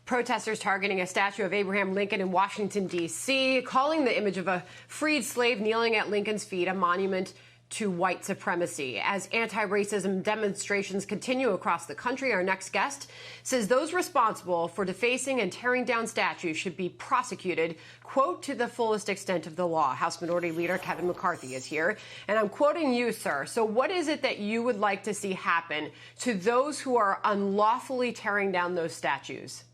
Protesters targeting a statue of Abraham Lincoln in Washington, D.C., calling the image of a freed slave kneeling at Lincoln's feet a monument to white supremacy. As anti-racism demonstrations continue across the country, our next guest says those responsible for defacing and tearing down statues should be prosecuted, quote, to the fullest extent of the law. House Minority Leader Kevin McCarthy is here, and I'm quoting you, sir. So what is it that you would like to see happen to those who are unlawfully tearing down those statues?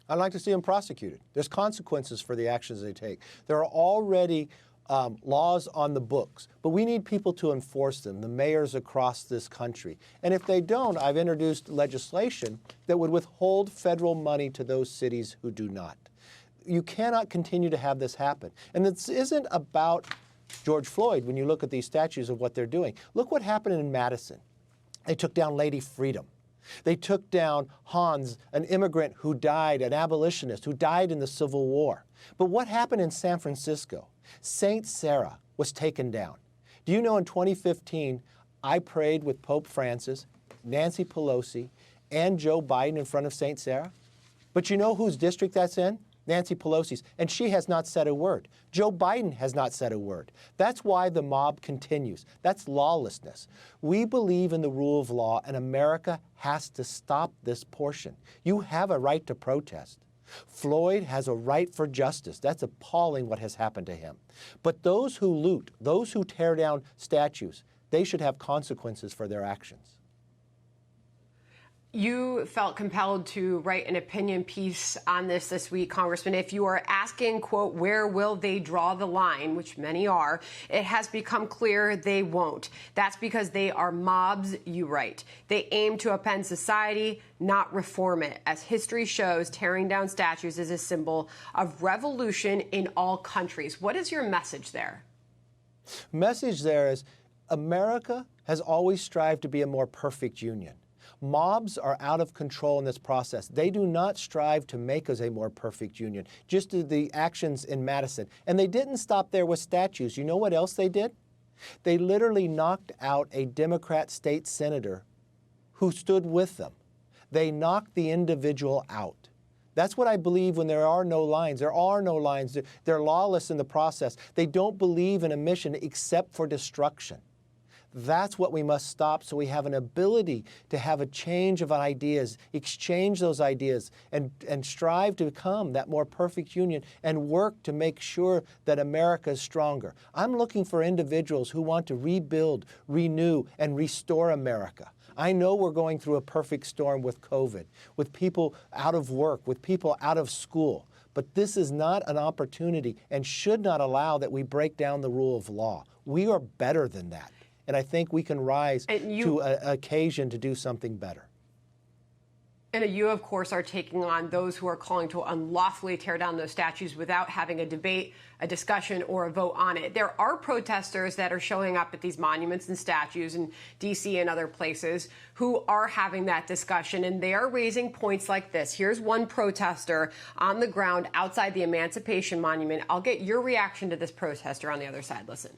I'd like to see them prosecuted. There's consequences for the actions they take. There are already laws on the books, but we need people to enforce them, the mayors across this country. And if they don't, I've introduced legislation that would withhold federal money to those cities who do not. You cannot continue to have this happen. And this isn't about George Floyd when you look at these statues of what they're doing. Look what happened in Madison. They took down Lady Freedom. They took down Hans, an immigrant who died, an abolitionist who died in the Civil War. But what happened in San Francisco? St. Sarah was taken down. Do you know in 2015, I prayed with Pope Francis, Nancy Pelosi, and Joe Biden in front of St. Sarah? But you know whose district that's in? Nancy Pelosi's, and she has not said a word. Joe Biden has not said a word. That's why the mob continues. That's lawlessness. We believe in the rule of law, and America has to stop this portion. You have a right to protest. Floyd has a right for justice. That's appalling what has happened to him. But those who loot, those who tear down statues, they should have consequences for their actions. You felt compelled to write an opinion piece on this week, Congressman. If you are asking, quote, where will they draw the line, which many are, it has become clear they won't. That's because they are mobs, you write. They aim to upend society, not reform it. As history shows, tearing down statues is a symbol of revolution in all countries. What is your message there? Message there is America has always strived to be a more perfect union. Mobs are out of control in this process. They do not strive to make us a more perfect union, just the actions in Madison. And they didn't stop there with statues. You know what else they did? They literally knocked out a Democrat state senator who stood with them. They knocked the individual out. That's what I believe when there are no lines. There are no lines. They're lawless in the process. They don't believe in a mission except for destruction. That's what we must stop so we have an ability to have a change of ideas, exchange those ideas, and strive to become that more perfect union and work to make sure that America is stronger. I'm looking for individuals who want to rebuild, renew, and restore America. I know we're going through a perfect storm with COVID, with people out of work, with people out of school. But this is not an opportunity and should not allow that we break down the rule of law. We are better than that. And I think we can rise to an occasion to do something better. And you, of course, are taking on those who are calling to unlawfully tear down those statues without having a debate, a discussion, or a vote on it. There are protesters that are showing up at these monuments and statues in D.C. and other places who are having that discussion, and they are raising points like this. Here's one protester on the ground outside the Emancipation Monument. I'll get your reaction to this protester on the other side. Listen.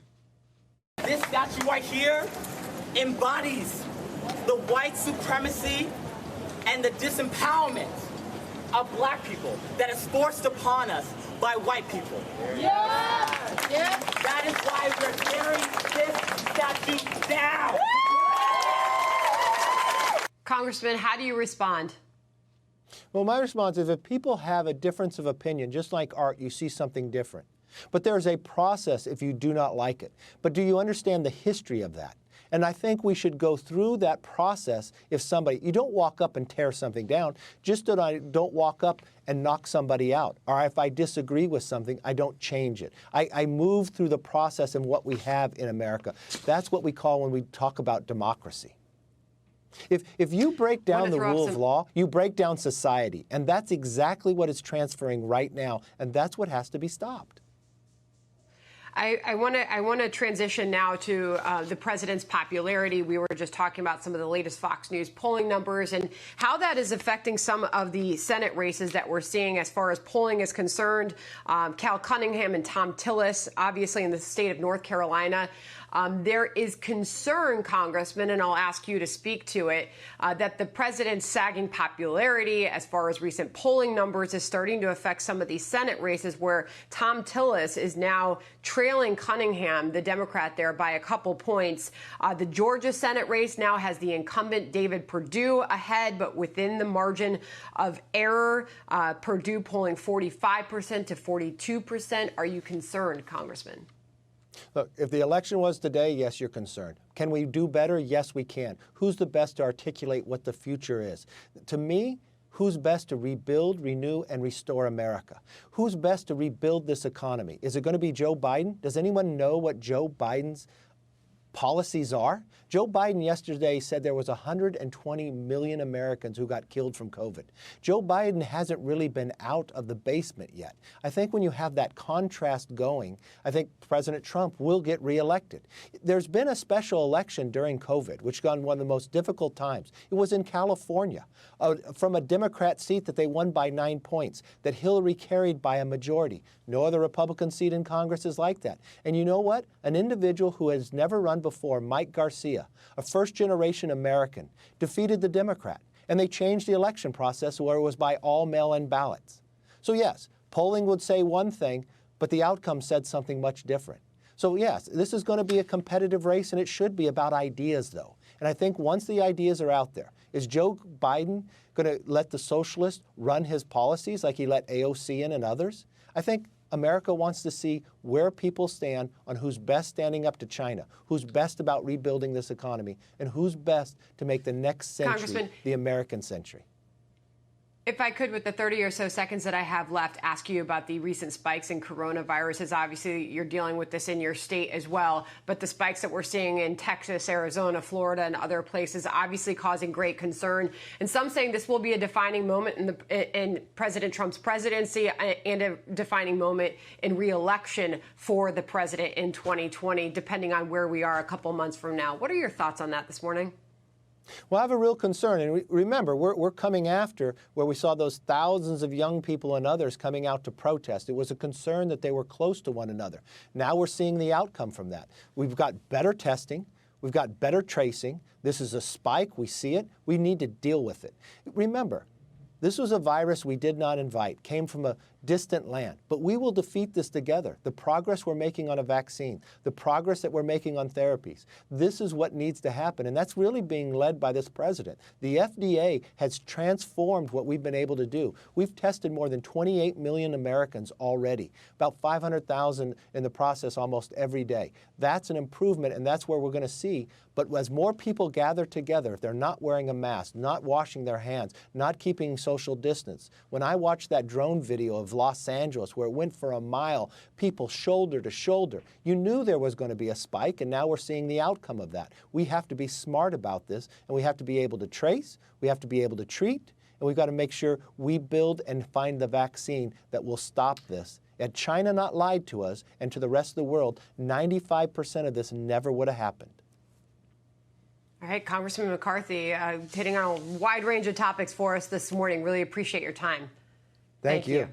This statue right here embodies the white supremacy and the disempowerment of black people that is forced upon us by white people. Yeah. Yeah. That is why we're tearing this statue down. Congressman, how do you respond? Well, my response is if people have a difference of opinion, just like art, you see something different. But there's a process if you do not like it. But do you understand the history of that? And I think we should go through that process if somebody, you don't walk up and tear something down, just that I don't walk up and knock somebody out. Or if I disagree with something, I don't change it. I move through the process and what we have in America. That's what we call when we talk about democracy. If you break down the rule of law, you break down society. And that's exactly what is transferring right now. And that's what has to be stopped. I want to transition now to the president's popularity. We were just talking about some of the latest Fox News polling numbers and how that is affecting some of the Senate races that we're seeing as far as polling is concerned. Cal Cunningham and Tom Tillis, obviously in the state of North Carolina, There is concern, Congressman, and I'll ask you to speak to it, that the president's sagging popularity as far as recent polling numbers is starting to affect some of these Senate races where Tom Tillis is now trailing Cunningham, the Democrat there, by a couple points. The Georgia Senate race now has the incumbent David Perdue ahead, but within the margin of error. Perdue polling 45% to 42%. Are you concerned, Congressman? Look, if the election was today, yes, you're concerned. Can we do better? Yes, we can. Who's the best to articulate what the future is? To me, who's best to rebuild, renew, and restore America? Who's best to rebuild this economy? Is it going to be Joe Biden? Does anyone know what Joe Biden's policies are? Joe Biden yesterday said there was 120 million Americans who got killed from COVID. Joe Biden hasn't really been out of the basement yet. I think when you have that contrast going, I think President Trump will get reelected. There's been a special election during COVID, which gone one of the most difficult times. It was in California, from a Democrat seat that they won by 9 points, that Hillary carried by a majority. No other Republican seat in Congress is like that. And you know what? An individual who has never run before, Mike Garcia, a first-generation American, defeated the Democrat. And they changed the election process where it was by all mail-in ballots. So yes, polling would say one thing, but the outcome said something much different. So yes, this is going to be a competitive race, and it should be about ideas, though. And I think once the ideas are out there, is Joe Biden going to let the socialists run his policies like he let AOC in and others? I think America wants to see where people stand on who's best standing up to China, who's best about rebuilding this economy, and who's best to make the next century the American century. If I could, with the 30 or so seconds that I have left, ask you about the recent spikes in coronaviruses. Obviously, you're dealing with this in your state as well, but the spikes that we're seeing in Texas, Arizona, Florida, and other places obviously causing great concern. And some saying this will be a defining moment in President Trump's presidency and a defining moment in re-election for the president in 2020, depending on where we are a couple months from now. What are your thoughts on that this morning? Well, I have a real concern. And remember, we're coming after where we saw those thousands of young people and others coming out to protest. It was a concern that they were close to one another. Now we're seeing the outcome from that. We've got better testing. We've got better tracing. This is a spike. We see it. We need to deal with it. Remember, this was a virus we did not invite, came from a distant land. But we will defeat this together. The progress we're making on a vaccine, the progress that we're making on therapies, this is what needs to happen. And that's really being led by this president. The FDA has transformed what we've been able to do. We've tested more than 28 million Americans already, about 500,000 in the process almost every day. That's an improvement, and that's where we're going to see. But as more people gather together, if they're not wearing a mask, not washing their hands, not keeping social distance. When I watched that drone video of Los Angeles where it went for a mile, people shoulder to shoulder, you knew there was going to be a spike, and now we're seeing the outcome of that. We have to be smart about this, and we have to be able to trace, we have to be able to treat, and we've got to make sure we build and find the vaccine that will stop this. Had China not lied to us and to the rest of the world, 95% of this never would have happened. All right, Congressman McCarthy, hitting on a wide range of topics for us this morning. Really appreciate your time. Thank you.